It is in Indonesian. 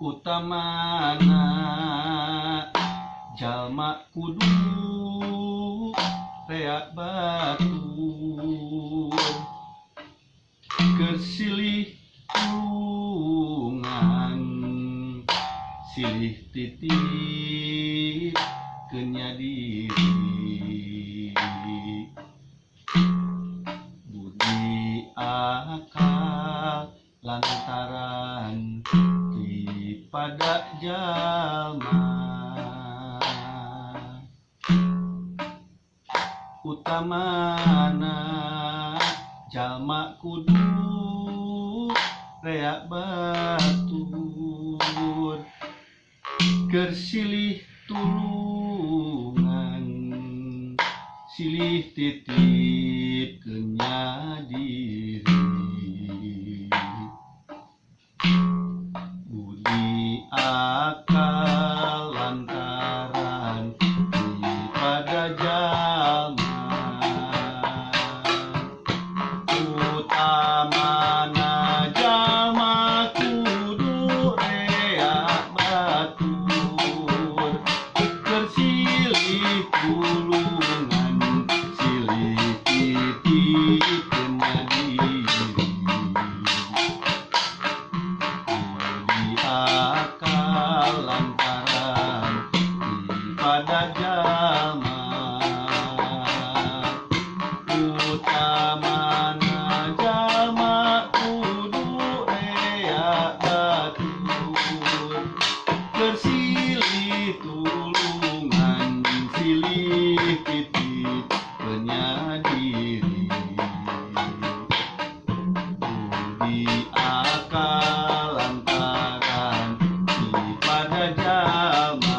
utamana jalma kudu reak batur kesilih tulungan silih titip kenya diri budi akal lantaran pada jalma utamana jalma kudu reak batur kersilih tulungan silih titip kenya diri budi akal lantaran pada jalma utamana jalma kudu reak batur kersilih tulungan silih titip kenya diri akal lantaran pada jalma utamana jalma kudu reak batur kersilih tulungan silih titip kenya diri budi akal lantaran pada jalma